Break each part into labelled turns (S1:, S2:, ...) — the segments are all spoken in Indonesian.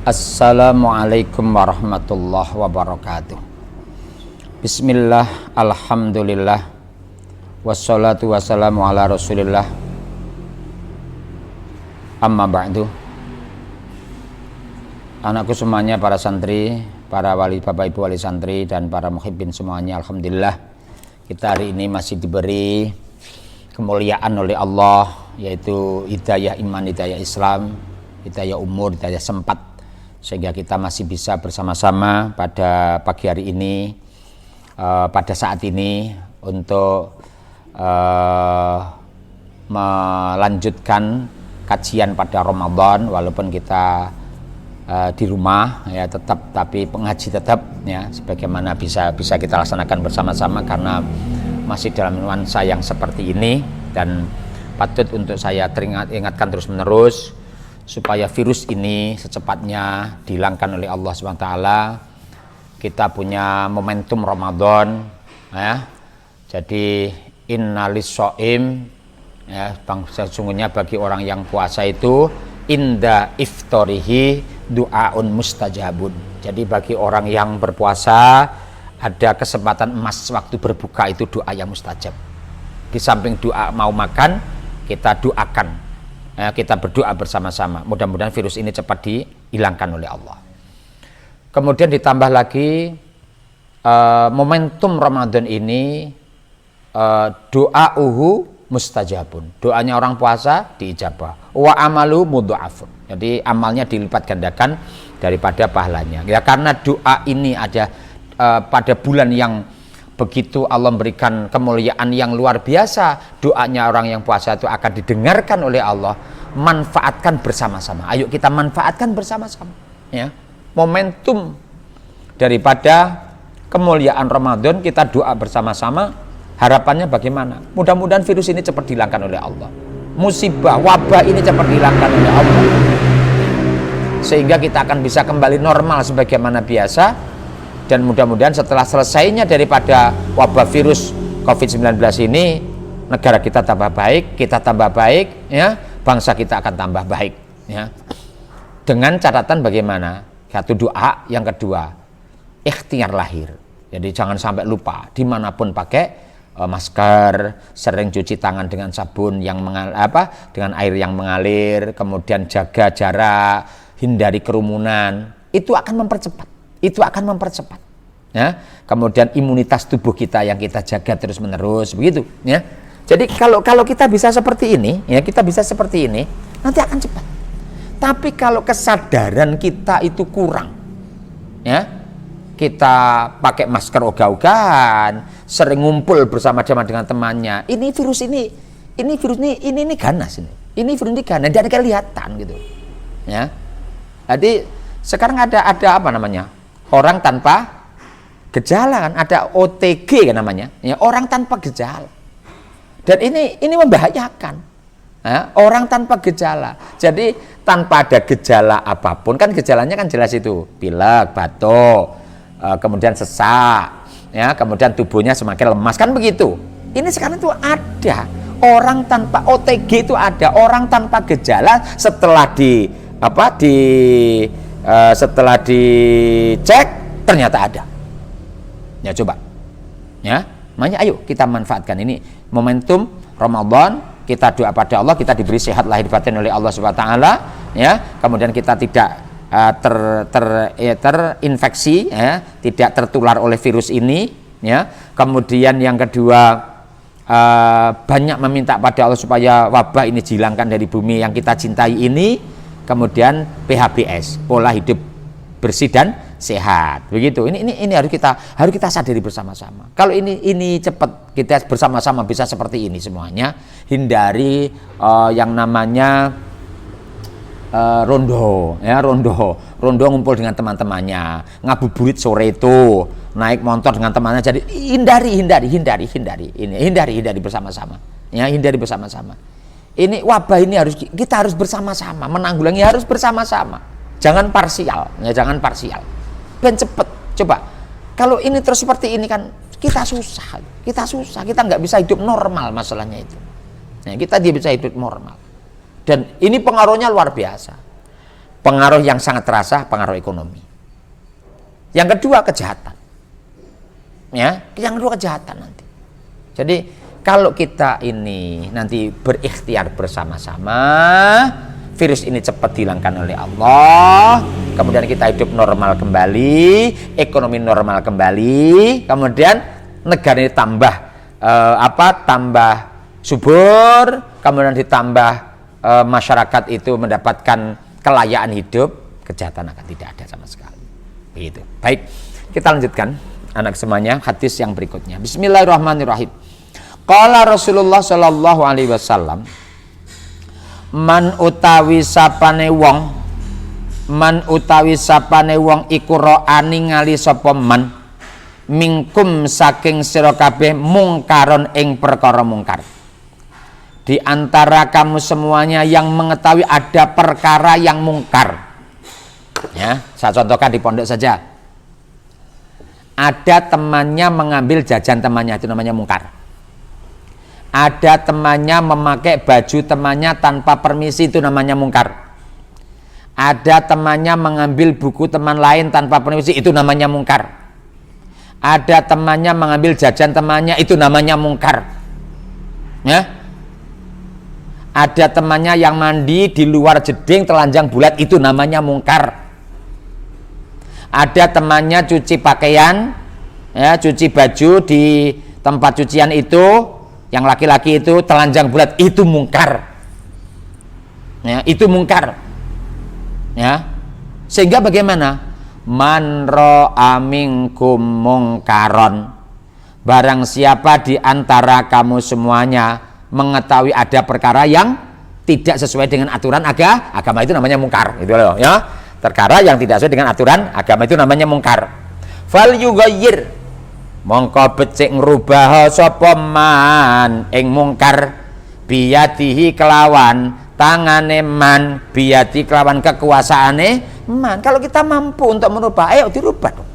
S1: Assalamualaikum warahmatullahi wabarakatuh. Bismillah, alhamdulillah, wassalatu wassalamu ala rasulillah. Amma ba'du. Anakku semuanya, para santri, para wali, bapak ibu wali santri, dan para muhibbin semuanya, alhamdulillah kita hari ini masih diberi kemuliaan oleh Allah, yaitu hidayah iman, hidayah Islam, hidayah umur, hidayah sempat, sehingga kita masih bisa bersama-sama pada pagi hari ini, pada saat ini untuk melanjutkan kajian pada Ramadan, walaupun kita di rumah ya tetap, tapi pengaji tetap ya, sebagaimana bisa kita laksanakan bersama-sama karena masih dalam nuansa yang seperti ini. Dan patut untuk saya ingatkan terus menerus supaya virus ini secepatnya dihilangkan oleh Allah SWT. Kita punya momentum Ramadan ya. Jadi innalis shaim ya, sesungguhnya bagi orang yang puasa itu inda iftorihi du'aun mustajabun. Jadi bagi orang yang berpuasa ada kesempatan emas waktu berbuka, itu doa yang mustajab. Di samping doa mau makan, kita doakan, kita berdoa bersama-sama. Mudah-mudahan virus ini cepat dihilangkan oleh Allah. Kemudian ditambah lagi momentum Ramadan ini, doa'uhu mustajabun. Doanya orang puasa diijabah. Wa amalu mudha'afun. Jadi amalnya dilipat gandakan daripada pahalanya. Ya, karena doa ini ada pada bulan yang begitu Allah memberikan kemuliaan yang luar biasa, doanya orang yang puasa itu akan didengarkan oleh Allah. Manfaatkan bersama-sama. Ayo kita manfaatkan bersama-sama ya. Momentum daripada kemuliaan Ramadan, kita doa bersama-sama. Harapannya bagaimana? Mudah-mudahan virus ini cepat dihilangkan oleh Allah. Musibah, wabah ini cepat dihilangkan oleh Allah, sehingga kita akan bisa kembali normal sebagaimana biasa. Dan mudah-mudahan setelah selesainya daripada wabah virus COVID-19 ini, negara kita tambah baik, kita tambah baik ya, bangsa kita akan tambah baik ya. Dengan catatan bagaimana? Satu, doa. Yang kedua, ikhtiar lahir. Jadi jangan sampai lupa, dimanapun pakai masker, sering cuci tangan dengan sabun yang dengan air yang mengalir, kemudian jaga jarak, hindari kerumunan. Itu akan mempercepat ya. Kemudian imunitas tubuh kita yang kita jaga terus menerus begitu ya. Jadi kalau kita bisa seperti ini ya, kita bisa seperti ini, nanti akan cepat. Tapi kalau kesadaran kita itu kurang ya, kita pakai masker ogah-ogahan, sering ngumpul bersama-sama dengan temannya, ini virus ini ganas ini virus ini ganas, dari kelihatan gitu ya. Jadi sekarang ada apa namanya, orang tanpa gejala kan, ada OTG kan namanya ya, orang tanpa gejala. Dan ini membahayakan ya, orang tanpa gejala. Jadi tanpa ada gejala apapun, kan gejalanya kan jelas itu, pilek, batuk, kemudian sesak ya, kemudian tubuhnya semakin lemas kan begitu. Ini sekarang itu ada orang tanpa OTG, itu ada orang tanpa gejala, setelah setelah dicek ternyata ada ya. Coba ya, makanya ayo kita manfaatkan ini momentum Ramadan, kita doa pada Allah, kita diberi sehat lahir batin oleh Allah SWT ya. Kemudian kita tidak terinfeksi ya, tidak tertular oleh virus ini ya. Kemudian yang kedua, banyak meminta pada Allah supaya wabah ini dihilangkan dari bumi yang kita cintai ini. Kemudian PHBS, pola hidup bersih dan sehat begitu. Ini harus kita sadari bersama-sama. Kalau ini cepat kita bersama-sama bisa seperti ini semuanya. Hindari yang namanya rondo ya, rondo ngumpul dengan teman-temannya, ngabuburit sore itu, naik motor dengan temannya. Jadi hindari bersama-sama ya, hindari bersama-sama. Ini wabah ini kita harus bersama-sama menanggulangi, harus bersama-sama, jangan parsial ya, jangan parsial. Ben cepet. Coba kalau ini terus seperti ini kan kita susah, kita nggak bisa hidup normal, masalahnya itu ya, kita dia bisa hidup normal. Dan ini pengaruhnya luar biasa. pengaruh yang sangat terasa, pengaruh ekonomi. Yang kedua kejahatan. Ya, yang kedua kejahatan nanti. Jadi kalau kita ini nanti berikhtiar bersama-sama, virus ini cepat dihilangkan oleh Allah, kemudian kita hidup normal kembali, ekonomi normal kembali, kemudian negara ini tambah tambah subur, kemudian ditambah masyarakat itu mendapatkan kelayaan hidup, kejahatan akan tidak ada sama sekali. Begitu. Baik, kita lanjutkan anak semuanya hadis yang berikutnya. Bismillahirrahmanirrahim. Qala Rasulullah sallallahu alaihi wasallam, man utawi sapane wong iku ro'ani ngali sapa man mingkum saking sira kabeh mungkaron ing perkara mungkar. Di antara kamu semuanya yang mengetahui ada perkara yang mungkar. Ya, saya contohkan di pondok saja. Ada temannya mengambil jajan temannya, itu namanya mungkar. Ada temannya memakai baju temannya tanpa permisi, itu namanya mungkar. Ada temannya mengambil buku teman lain tanpa permisi, itu namanya mungkar. Ada temannya mengambil jajan temannya, itu namanya mungkar. Ya. Ada temannya yang mandi di luar jeding telanjang bulat, itu namanya mungkar. Ada temannya cuci pakaian, ya, cuci baju di tempat cucian itu, yang laki-laki itu telanjang bulat, itu mungkar. Ya, itu mungkar. Ya. Sehingga bagaimana? Man ra'a minkum mungkaron. Barang siapa di antara kamu semuanya mengetahui ada perkara yang tidak sesuai dengan aturan agama, itu namanya mungkar, gitu loh, ya. Perkara yang tidak sesuai dengan aturan agama itu namanya mungkar. Fal yughayyir, mongko becik ngrubah sapa man ing mungkar biyadihi kelawan tangane man, biyadi kelawan kekuasaane man. Kalau kita mampu untuk merubah, ayo dirubah dong.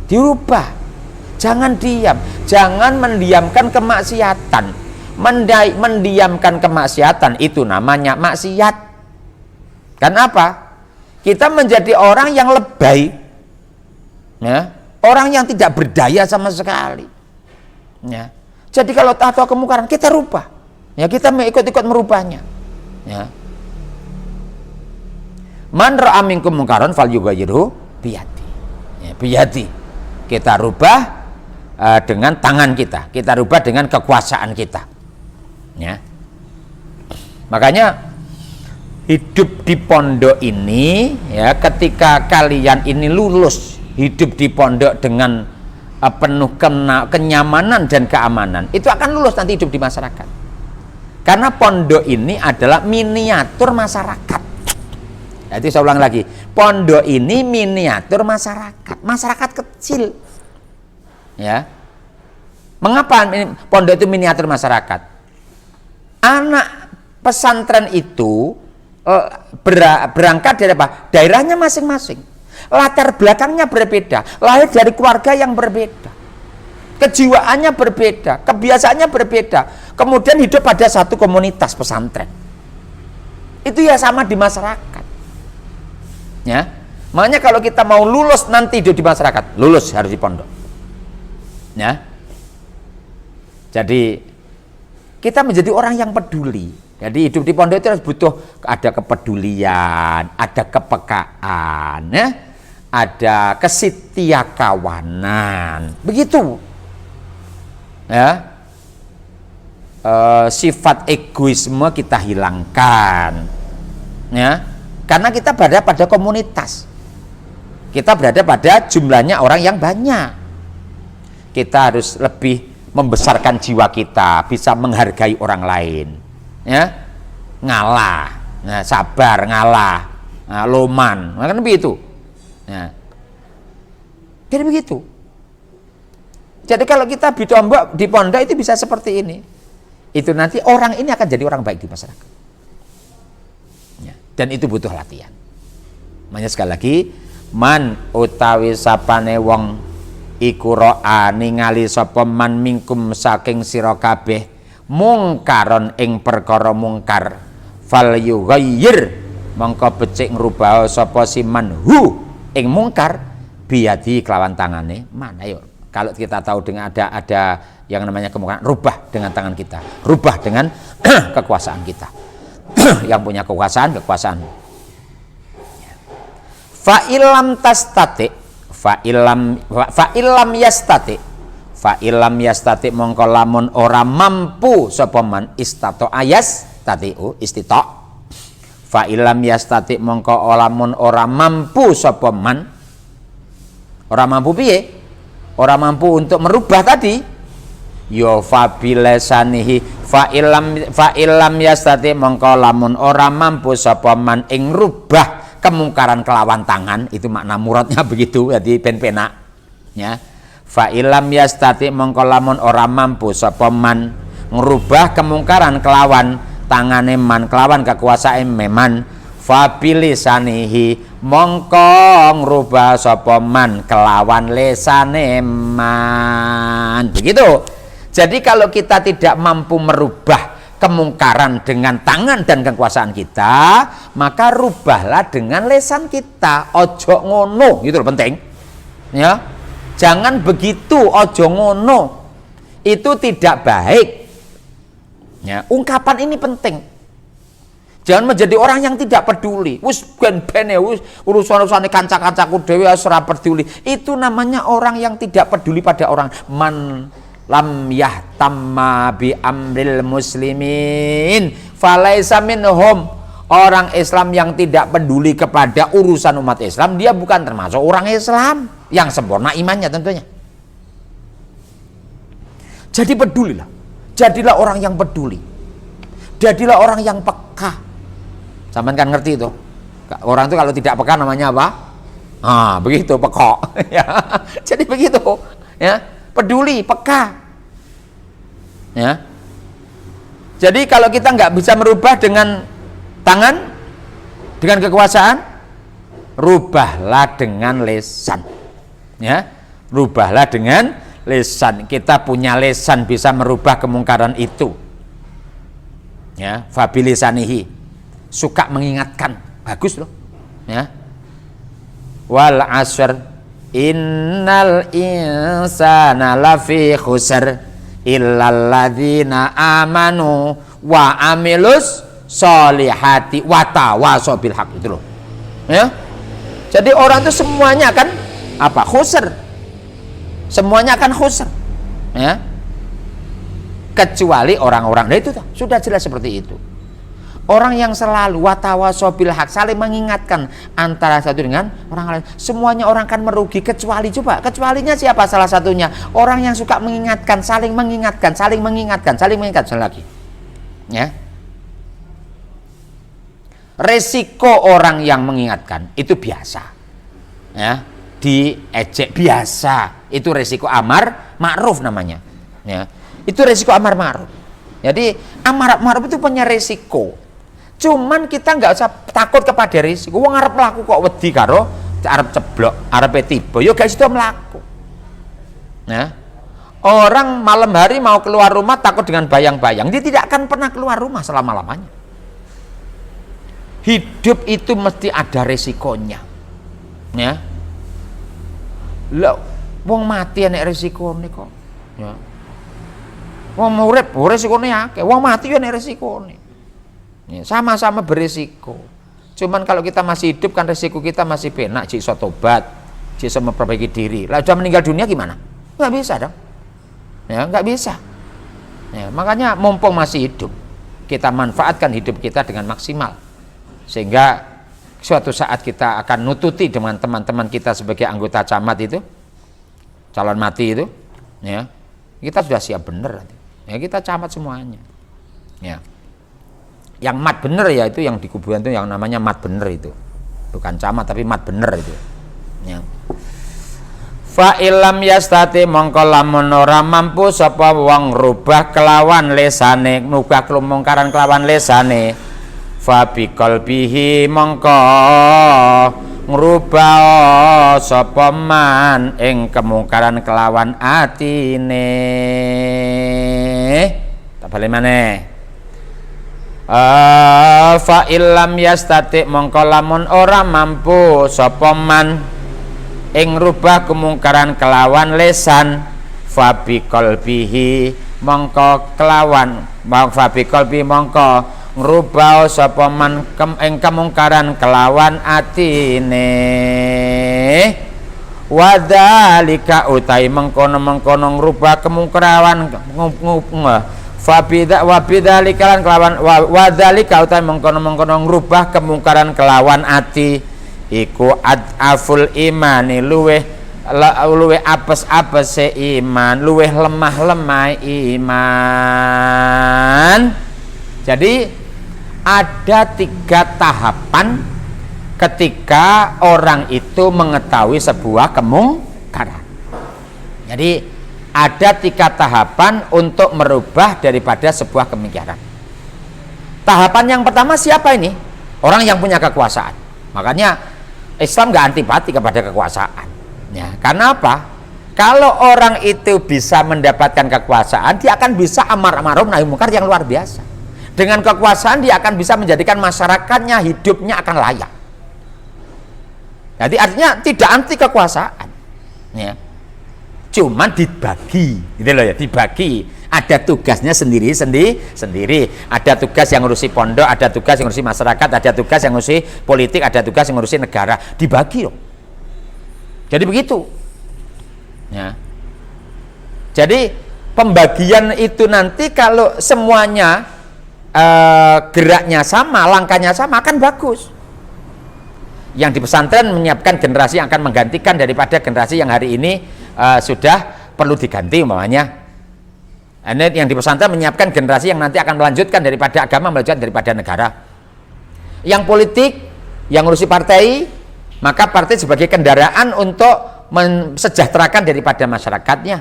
S1: Dirubah. Jangan diam, jangan mendiamkan kemaksiatan. Mendiamkan kemaksiatan itu namanya maksiat. Kan apa? Kita menjadi orang yang lebay, ya, orang yang tidak berdaya sama sekali. Ya. Jadi kalau tahu kemungkaran kita rubah, ya, kita ikut-ikut merubahnya. Ya. Man ra'a minkum mungkaran falyughayyirhu biyadi. Ya, biyadi. Kita rubah dengan tangan kita rubah dengan kekuasaan kita. Ya. Makanya hidup di pondok ini, ya, ketika kalian ini lulus hidup di pondok dengan penuh kenyamanan dan keamanan, itu akan lulus nanti hidup di masyarakat. Karena pondok ini adalah miniatur masyarakat. Nah, itu saya ulang lagi, pondok ini miniatur masyarakat kecil. Ya, mengapa pondok itu miniatur masyarakat? Anak pesantren itu berangkat dari apa? Daerahnya masing-masing, latar belakangnya berbeda, lahir dari keluarga yang berbeda, kejiwaannya berbeda, kebiasaannya berbeda, kemudian hidup pada satu komunitas pesantren. Itu ya sama di masyarakat. Ya, makanya kalau kita mau lulus nanti hidup di masyarakat, lulus harus di pondok. Ya. Jadi kita menjadi orang yang peduli. Jadi hidup di pondok itu harus butuh ada kepedulian, ada kepekaan, ya, ada kesetiakawanan. Begitu. Ya. Sifat egoisme kita hilangkan. Ya. Karena kita berada pada komunitas. Kita berada pada jumlahnya orang yang banyak. Kita harus lebih membesarkan jiwa kita, bisa menghargai orang lain, ya, ngalah, nah, sabar, ngalah, nah, loman, kan begitu. Ya. Jadi begitu. Jadi kalau kita bitombok di pondok itu bisa seperti ini, itu nanti orang ini akan jadi orang baik di masyarakat. Ya. Dan itu butuh latihan. Makanya sekali lagi, man utawi sapane wong iku ro'a ningali sapa man mingkum saking sira kabeh mungkaron ing perkara mungkar fal yughayyir mongko becik ngrubah sapa siman hu ing mungkar biadi kelawan tangane man. Ayo kalau kita tahu dengan ada yang namanya kemungkaran, rubah dengan tangan kita, rubah dengan kekuasaan kita. Yang punya kekuasaan fa illam tastati fa illam yastati mongko lamun ora mampu sapa man istato ayas tatiu istita fa illam yastati mongko lamun ora mampu sapa man, ora mampu piye, ora mampu untuk merubah tadi, yo fabilesanihi fa illam yastati mongko lamun ora mampu sapa man ing rubah kemungkaran kelawan tangan. Itu makna muradnya begitu, jadi pen-penak ya. Fa illam yastati mongko lamun ora mampu sapa man ngrubah kemungkaran kelawan tangane man, kelawan kekuasaan meman, fabilisanihi mongko ngrubah sapa man kelawan lesane man. Begitu. Jadi kalau kita tidak mampu merubah kemungkaran dengan tangan dan kekuasaan kita, maka rubahlah dengan lesan kita. Ojo ngono, gitu loh, penting. Ya. Jangan begitu, ojo ngono. Itu tidak baik. Ya, ungkapan ini penting. Jangan menjadi orang yang tidak peduli. Wis ben-ben ya, urusan-urusane kanca-kancaku dhewe wis ora peduli. Itu namanya orang yang tidak peduli pada orang. Man lam yahtamma bi amril muslimin falaisa minhum. Orang Islam yang tidak peduli kepada urusan umat Islam, dia bukan termasuk orang Islam yang sempurna imannya tentunya. Jadi pedulilah. Jadilah orang yang peduli. Jadilah orang yang peka. Sampean kan ngerti itu. Orang itu kalau tidak peka namanya apa? Ah, begitu, pekok. Ya. Jadi begitu, ya. Peduli, peka. Ya. Jadi kalau kita nggak bisa merubah dengan tangan, dengan kekuasaan, rubahlah dengan lisan. Ya. Rubahlah dengan lisan. Kita punya lisan bisa merubah kemungkaran itu. Ya, fabilisanihi. Suka mengingatkan, bagus loh. Ya. Wal asr innal insana lafi khusr illal ladzina amanu wa amilus sholihati wa tawasaw bil haq, itu loh. Ya. Jadi orang itu semuanya kan apa? Khusr. Semuanya akan khusr. Ya. Kecuali orang-orang. Nah itu sudah jelas seperti itu. Orang yang selalu watawasaw bil haq, saling mengingatkan antara satu dengan orang lain. Semuanya orang akan merugi kecuali, coba, kecualinya siapa salah satunya? Orang yang suka mengingatkan, saling mengingatkan, saling mengingatkan, saling mengingatkan lagi. Ya. Resiko orang yang mengingatkan itu biasa. Ya, diejek biasa. Itu resiko amar ma'ruf namanya. Ya. Itu resiko amar ma'ruf. Jadi amar ma'ruf itu punya resiko. Cuman kita nggak usah takut kepada risiko. Wong arep mlaku kok wedi karo arep ceblok, arep tiba. Yo guys itu mlaku. Nah, orang malam hari mau keluar rumah takut dengan bayang-bayang. Dia tidak akan pernah keluar rumah selama-lamanya. Hidup itu mesti ada resikonya. Ya. Lah, wong mati enek resikone kok. Ya. Wong urip resikone akeh, wong mati yo enek resikone. Ya, sama-sama berisiko. Cuman kalau kita masih hidup kan resiko kita masih penak, jika iso tobat, jika iso memperbaiki diri. Lah sudah meninggal dunia gimana? Nggak bisa dong. Ya, nggak bisa. Ya, makanya mumpung masih hidup, kita manfaatkan hidup kita dengan maksimal. Sehingga suatu saat kita akan nututi dengan teman-teman kita sebagai anggota camat itu, calon mati itu, ya. Kita sudah siap bener. Ya, kita camat semuanya. Ya. Yang mat bener ya itu yang di kuburan itu yang namanya mat bener itu, bukan camat tapi mat bener itu. Ya. Fa illam yastati mongko lamun ora mampu sapa wong rubah kelawan lesane, ngubah kemungkaran kelawan lesane, fa biqalbihi mongko ngrubah sapa man ing kemungkaran kelawan atine. Tak balik maneh. Fa illam yastati mongko lamun ora mampu sapa man ing rubah kemungkaran kelawan lesan, fa bi qalbihi mongko kelawan fa bi qalbi mongko ngrubah sapa man ing kemungkaran kelawan atine, wadzalika utai mengkono-mengkono ngrubah kemungkaran Fabida wabidzalika lan kelawan wadzalika utai mengkono-mengkono ngrubah kemungkaran kelawan ati iku adaful imani luweh apes-apese iman, luweh lemah-lemah iman. Jadi ada 3 tahapan ketika orang itu mengetahui sebuah kemungkaran. Jadi ada 3 tahapan untuk merubah daripada sebuah kemungkaran. Tahapan yang pertama siapa ini? Orang yang punya kekuasaan. Makanya Islam nggak antipati kepada kekuasaan. Ya, karena apa? Kalau orang itu bisa mendapatkan kekuasaan, dia akan bisa amar ma'ruf nahi munkar yang luar biasa. Dengan kekuasaan dia akan bisa menjadikan masyarakatnya hidupnya akan layak. Jadi artinya tidak anti kekuasaan. Ya. Cuman dibagi, gitu loh ya, dibagi. Ada tugasnya sendiri. Ada tugas yang ngurusi pondok, ada tugas yang ngurusi masyarakat, ada tugas yang ngurusi politik, ada tugas yang ngurusi negara. Dibagi loh. Jadi begitu. Ya. Jadi pembagian itu nanti kalau semuanya geraknya sama, langkahnya sama akan bagus. Yang di pesantren menyiapkan generasi yang akan menggantikan daripada generasi yang hari ini sudah perlu diganti umpamanya. Ini yang di pesantren menyiapkan generasi yang nanti akan melanjutkan daripada agama, melanjutkan daripada negara. Yang politik, yang ngurusi partai, maka partai sebagai kendaraan untuk mensejahterakan daripada masyarakatnya.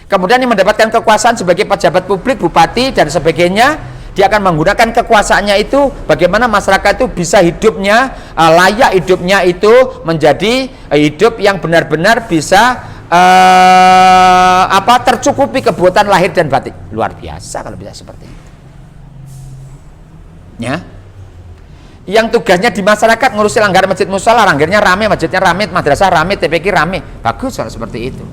S1: Kemudian yang mendapatkan kekuasaan sebagai pejabat publik, bupati dan sebagainya, dia akan menggunakan kekuasaannya itu bagaimana masyarakat itu bisa hidupnya layak, hidupnya itu menjadi hidup yang benar-benar bisa tercukupi kebutuhan lahir dan batin. Luar biasa kalau bisa seperti itu. Ya. Yang tugasnya di masyarakat ngurusi langgar masjid musala, langgarnya rame, masjidnya rame, madrasah rame, TPQ rame. Bagus kalau seperti itu.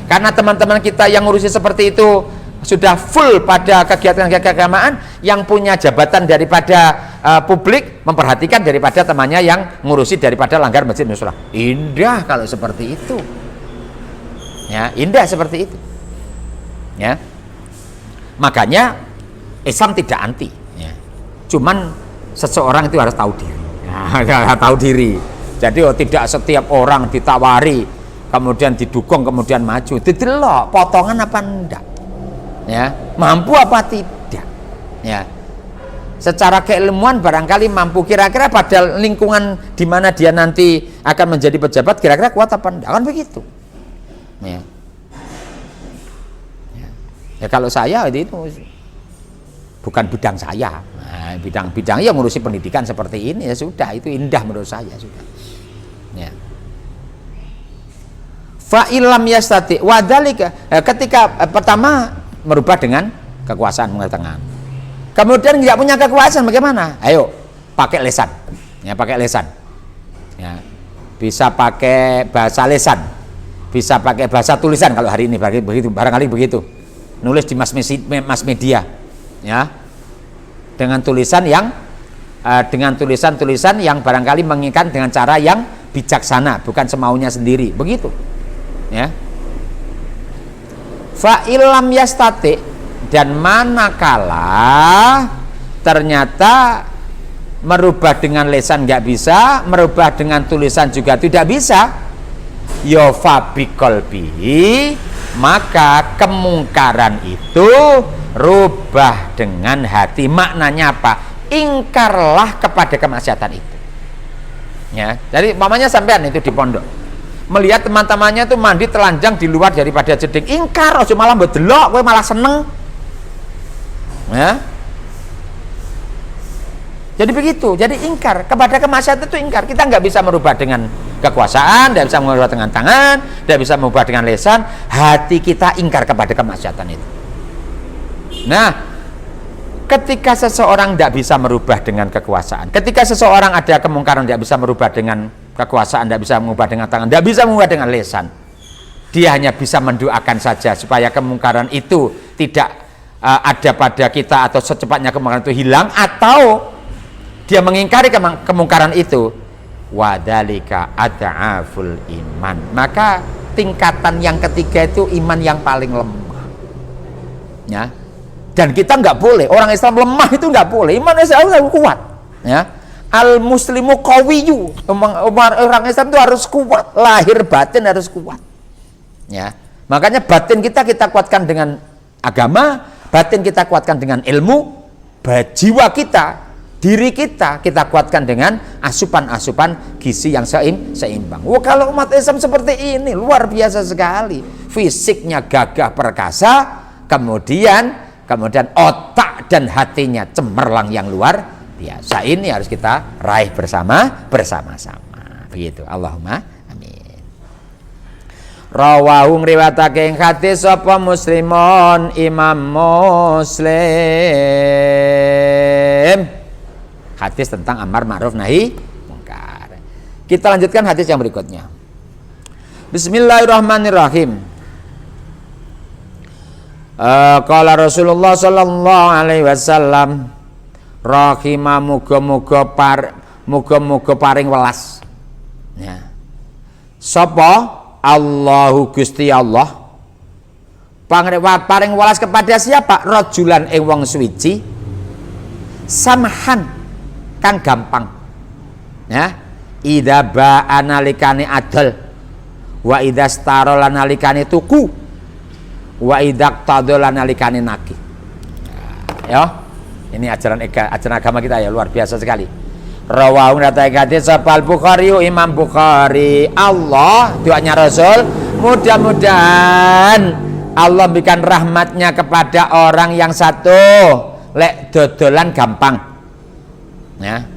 S1: Karena teman-teman kita yang ngurusi seperti itu sudah full pada kegiatan keagamaan, yang punya jabatan daripada publik memperhatikan daripada temannya yang ngurusi daripada langgar masjid musala. Indah kalau seperti itu. Ya, indah seperti itu. Ya. Makanya Islam tidak anti, ya. Cuman seseorang itu harus tahu diri. Ya, tahu diri. Jadi tidak setiap orang ditawari kemudian didukung kemudian maju. Didelok potongan apa enggak. Ya, mampu apa tidak. Ya. Secara keilmuan barangkali mampu, kira-kira pada lingkungan di mana dia nanti akan menjadi pejabat kira-kira kuat apa enggak, kan begitu. Ya. Ya kalau saya itu bukan bidang saya. Nah, bidang yang ngurusi pendidikan seperti ini ya sudah, itu indah menurut saya sudah. Ya. Fa illam yastati wadzalika, ketika pertama merubah dengan kekuasaan mengatakan. Kemudian nggak punya kekuasaan bagaimana? Ayo pakai lesan. Ya, pakai lesan. Ya. Bisa pakai bahasa lesan. Bisa pakai bahasa tulisan kalau hari ini begitu, barangkali begitu. Nulis di mass media, ya, dengan tulisan yang tulisan yang barangkali menginginkan dengan cara yang bijaksana, bukan semaunya sendiri, begitu, ya. Fa illam yastati, dan manakala ternyata merubah dengan lesan nggak bisa, merubah dengan tulisan juga tidak bisa, ya fa bi qalbihi, maka kemungkaran itu rubah dengan hati. Maknanya apa? Ingkarlah kepada kemaksiatan itu. Ya, jadi mamanya sampean itu di pondok, melihat teman-temannya itu mandi telanjang di luar daripada jeding, ingkar, aja malah mbok delok, kowe malah seneng. Ya. Jadi begitu, jadi ingkar kepada kemaksiatan itu ingkar. Kita nggak bisa merubah dengan kekuasaan, tidak bisa merubah dengan tangan, tidak bisa merubah dengan lisan. Hati kita ingkar kepada kemaksiatan itu. Nah, ketika seseorang tidak bisa merubah dengan kekuasaan, ketika seseorang ada kemungkaran tidak bisa merubah dengan kekuasaan, tidak bisa mengubah dengan tangan, tidak bisa mengubah dengan lisan, dia hanya bisa mendoakan saja supaya kemungkaran itu tidak ada pada kita, atau secepatnya kemungkaran itu hilang, atau dia mengingkari kemungkaran itu. Wadzalika ad'aful iman, maka tingkatan yang ketiga itu iman yang paling lemah, ya. Dan kita nggak boleh, orang Islam lemah itu nggak boleh, iman Islam harus kuat, ya. Al muslimu qawiyu, orang Islam itu harus kuat, lahir batin harus kuat, ya. Makanya batin kita kuatkan dengan agama, batin kita kuatkan dengan ilmu, jiwa kita, diri kita kuatkan dengan asupan-asupan gizi yang seimbang. Wah, kalau umat Islam seperti ini luar biasa sekali, fisiknya gagah perkasa, kemudian otak dan hatinya cemerlang yang luar biasa. Ini harus kita raih bersama-sama. Begitu. Allahumma amin. Rawahu ngriwatake ing hadis sapa Muslimun, Imam Muslim. Hadis tentang amar ma'ruf nahi mungkar. Kita lanjutkan hadis yang berikutnya. Bismillahirrahmanirrahim. Qala Rasulullah sallallahu alaihi wasallam, rahimah muga-muga paring welas, ya. Sapa Allahu Gusti Allah paring welas kepada siapa? Rajulan ing wong suwiji, samhan kang gampang, ya. Idza ba'a nalikane adol, wa idza stara nalikane tuku, wa idza qadala nalikane nagih. Ya, ini ajaran agama kita ya, luar biasa sekali. Rawahu hadis sapa Bukhari, Imam Bukhari. Allah, doanya Rasul, mudah-mudahan Allah berikan rahmatnya kepada orang yang satu lek dodolan gampang, ya.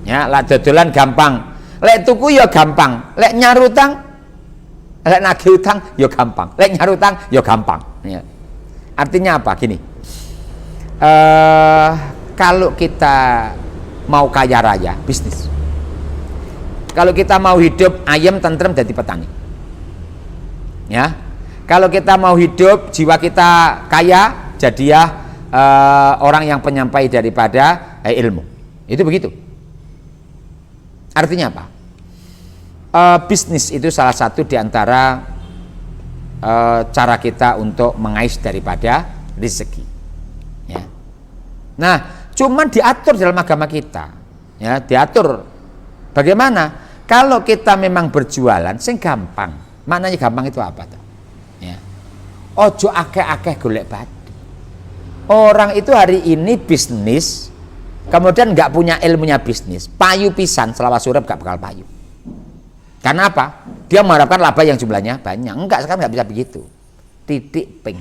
S1: Ya, lek dodolan gampang, lek tuku ya gampang, lek nyarutang, lek nagih utang ya gampang, lek nyarutang ya gampang, ya. Artinya apa? Gini, kalau kita mau kaya raya, bisnis. Kalau kita mau hidup ayam tentrem jadi petani, ya. Kalau kita mau hidup jiwa kita kaya, jadi ya orang yang penyampai daripada ilmu. Itu begitu. Artinya apa? Bisnis itu salah satu diantara cara kita untuk mengais daripada rezeki, ya. Nah, cuman diatur dalam agama kita, ya, diatur bagaimana kalau kita memang berjualan sing gampang. Maknanya gampang itu apa tuh? Ya. Ojo akeh-akeh golek badi. Orang itu hari ini bisnis, kemudian nggak punya ilmunya bisnis, payu pisan selawas urip gak bakal payu. Karena apa? Dia mengharapkan laba yang jumlahnya banyak. Enggak, sekarang nggak bisa begitu. Titik ping,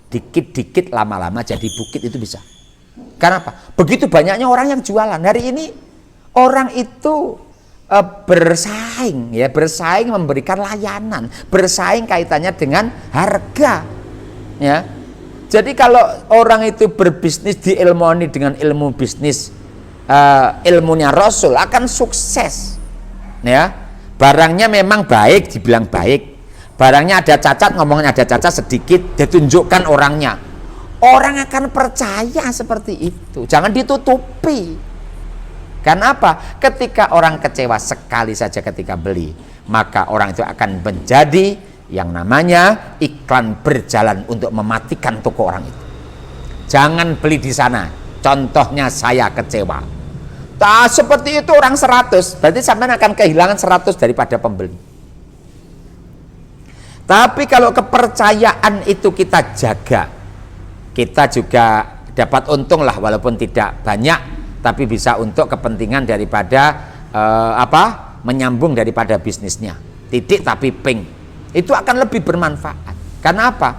S1: dikit-dikit lama-lama jadi bukit itu bisa. Karena apa? Begitu banyaknya orang yang jualan. Hari ini orang itu bersaing, ya, bersaing memberikan layanan, bersaing kaitannya dengan harga, ya. Jadi kalau orang itu berbisnis diilmoni dengan ilmu bisnis, ilmunya Rasul, akan sukses, ya. Barangnya memang baik, dibilang baik. Barangnya ada cacat, ngomongnya ada cacat sedikit, ditunjukkan orangnya. Orang akan percaya seperti itu. Jangan ditutupi. Karena apa? Ketika orang kecewa sekali saja ketika beli, maka orang itu akan menjadi yang namanya iklan berjalan untuk mematikan toko orang itu. Jangan beli di sana. Contohnya saya kecewa. Seperti itu orang 100, berarti sampai akan kehilangan 100 daripada pembeli. Tapi kalau kepercayaan itu kita jaga, kita juga dapat untung lah, walaupun tidak banyak, tapi bisa untuk kepentingan daripada menyambung daripada bisnisnya. Titik tapi ping, itu akan lebih bermanfaat. Karena apa?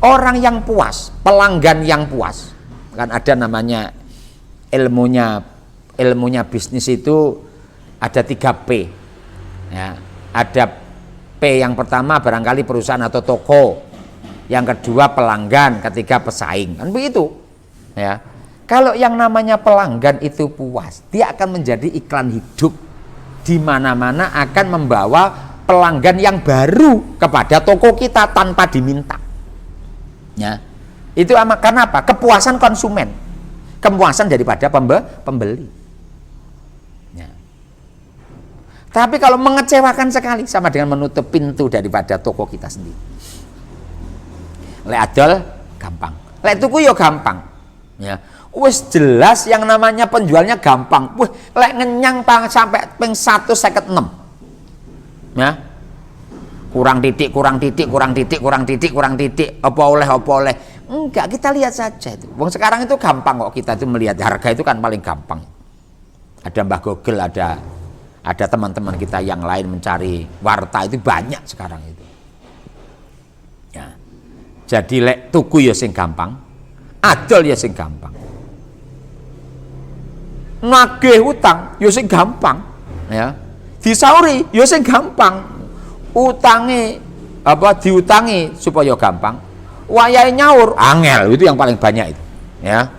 S1: Orang yang puas, pelanggan yang puas, kan ada namanya ilmunya bisnis itu ada 3P, ya. Ada P yang pertama barangkali perusahaan atau toko, yang kedua pelanggan, ketiga pesaing, kan begitu, Ya. Kalau yang namanya pelanggan itu puas, dia akan menjadi iklan hidup, di mana-mana akan membawa pelanggan yang baru kepada toko kita tanpa diminta. Ya. Itu karena apa? Kepuasan konsumen, kepuasan daripada pembeli. Ya. Tapi kalau mengecewakan sekali, sama dengan menutup pintu daripada toko kita sendiri. Lek adol gampang, lek tuku yo gampang. Ya. Wis jelas yang namanya penjualnya gampang. Wih, lek ngenyang sampai ping 156. Ya. Kurang titik. Apa oleh. Enggak, kita lihat saja itu. Wong sekarang itu gampang kok, kita itu melihat harga itu kan paling gampang. Ada Mbah Google, ada teman-teman kita yang lain mencari warta itu banyak sekarang itu. Ya. Jadi lek tuku ya sing gampang, adol ya sing gampang. Nagih utang yo sing gampang, ya. Disauri yo sing gampang. Utangi diutangi supaya gampang. Wayahe nyaur angel, itu yang paling banyak itu, ya.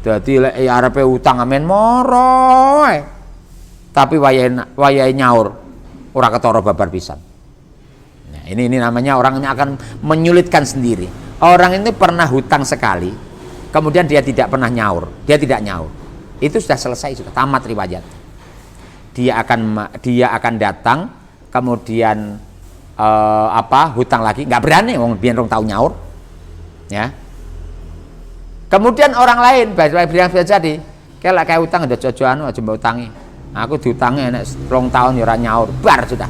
S1: Dadi lek arepe utang amen moro. Tapi wayahe nyaur ora ketara babar pisan. Nah, ini namanya orang ini akan menyulitkan sendiri. Orang ini pernah hutang sekali, kemudian dia tidak pernah nyaur, dia tidak nyaur. Itu sudah selesai, sudah tamat riwayat. Dia akan datang, kemudian hutang lagi, nggak berani, wong biyen rong tau nyaur, ya. Kemudian orang lain bilang jadi, kayak hutang ada jojoan aja mbok utangi. Aku diutangi enek 2 tahun ya ora nyaur, bar sudah.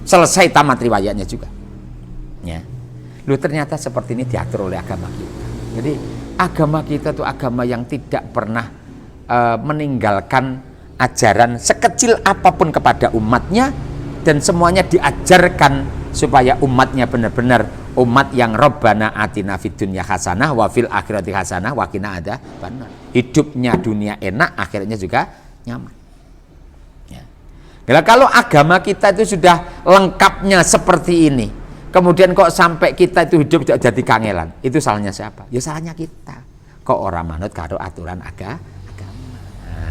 S1: Selesai, tamat riwayatnya juga. Ya. Lu ternyata seperti ini diatur oleh agama kita. Jadi agama kita tuh agama yang tidak pernah meninggalkan ajaran sekecil apapun kepada umatnya, dan semuanya diajarkan supaya umatnya benar-benar umat yang Rabbana atina fid dunya hasanah wa fil akhirati hasanah wa qina adzabannar. Hidupnya dunia enak, akhirnya juga nyaman. Ya. Nah, kalau agama kita itu sudah lengkapnya seperti ini, kemudian kok sampai kita itu hidup tidak jadi kangelan, itu salahnya siapa? Ya salahnya kita. Kok orang manut karo aturan agama.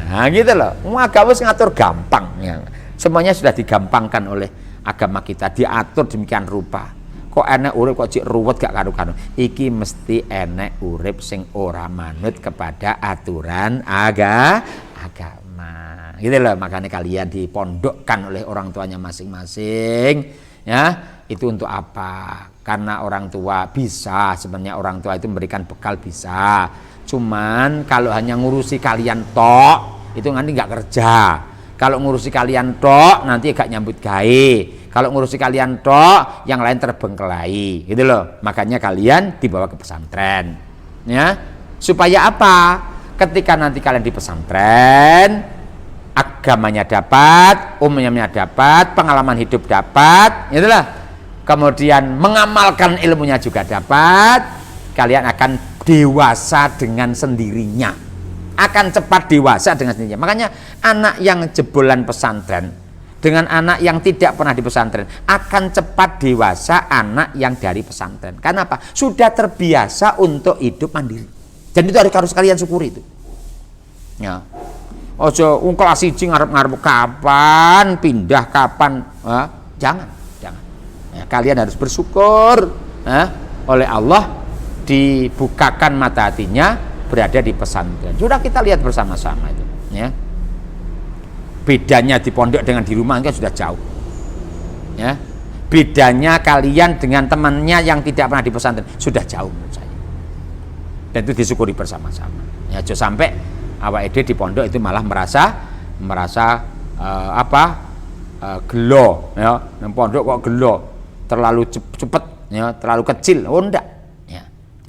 S1: Nah gitu loh, agama ngatur gampang ya. Semuanya sudah digampangkan oleh agama kita, diatur demikian rupa. Kok enek urip kok cik ruwet gak karu-karu. Iki mesti enek urip sing ora manut kepada aturan agama. Gitu loh, makanya kalian dipondokkan oleh orang tuanya masing-masing. Ya, itu untuk apa? Karena orang tua bisa, sebenarnya orang tua itu memberikan bekal bisa. Cuman kalau hanya ngurusi kalian tok, itu nanti nggak kerja. Kalau ngurusi kalian tok, nanti gak nyambut gawe. Kalau ngurusi kalian tok, yang lain terbengkelai, gitu loh. Makanya kalian dibawa ke pesantren, ya. Supaya apa? Ketika nanti kalian di pesantren, agamanya dapat, umumnya dapat, pengalaman hidup dapat, gitu loh. Kemudian mengamalkan ilmunya juga dapat. Kalian akan dewasa dengan sendirinya. Akan cepat dewasa dengan sendirinya. Makanya anak yang jebolan pesantren dengan anak yang tidak pernah di pesantren akan cepat dewasa anak yang dari pesantren. Karena apa? Sudah terbiasa untuk hidup mandiri. Dan itu harus kalian syukuri itu. Ya. Ojo kelas 1 ngarep-ngarep kapan pindah kapan. Jangan. Ya, kalian harus bersyukur oleh Allah dibukakan mata hatinya berada di pesantren. Sudah kita lihat bersama-sama itu, ya. Bedanya di pondok dengan di rumah kan sudah jauh. Ya. Bedanya kalian dengan temannya yang tidak pernah di pesantren sudah jauh menurut saya. Dan itu disyukuri bersama-sama. Ya, jangan sampai awake dhewe di pondok itu malah merasa gelo, ya. Nang pondok kok gelo, terlalu cepet, ya, terlalu kecil. Oh enggak.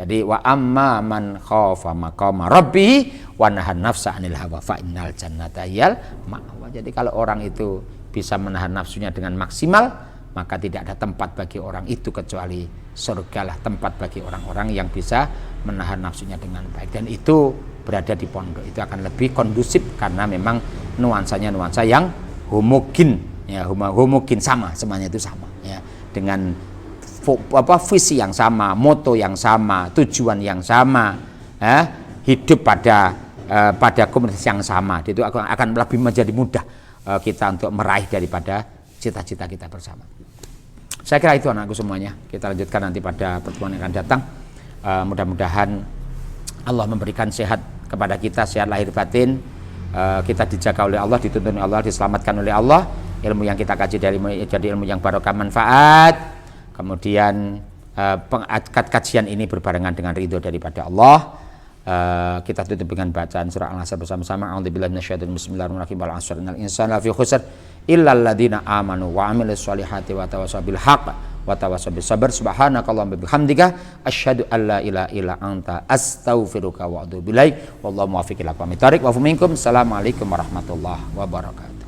S1: Jadi wa amma man khafa maqama rabbih wa nahan nafsa 'anil hawa fa innal jannata hiyal ma'wa. Jadi kalau orang itu bisa menahan nafsunya dengan maksimal, maka tidak ada tempat bagi orang itu kecuali surgalah tempat bagi orang-orang yang bisa menahan nafsunya dengan baik. Dan itu berada di pondok itu akan lebih kondusif karena memang nuansanya nuansa yang homogen, ya, homogen sama, semuanya itu sama, ya, dengan visi yang sama, moto yang sama, tujuan yang sama, hidup pada komunitas yang sama, itu akan lebih menjadi mudah kita untuk meraih daripada cita-cita kita bersama. Saya kira itu anakku semuanya. Kita lanjutkan nanti pada pertemuan yang akan datang. Mudah-mudahan Allah memberikan sehat kepada kita, sehat lahir batin. Kita dijaga oleh Allah, dituntun oleh Allah, diselamatkan oleh Allah. Ilmu yang kita kaji jadi ilmu yang barokah manfaat. Kemudian kajian ini berbarengan dengan ridho daripada Allah. Kita tutup dengan bacaan surah Al-Asr bersama-sama. A'udzubillahi minasyaitonir rajim. Bismillahirrahmanirrahim. Wal 'asri innal insana lafi khusr illal ladzina amanu wa 'amilus solihati wa tawassaw bil haqq wa tawassaw bis sabr. Subhanakallahumma bihamdika asyhadu an la ilaha illa anta astaghfiruka wa atubu ilaik. Wallahu muwaffiq ila aqwamit thoriq wa minkum. Assalamualaikum warahmatullahi wabarakatuh.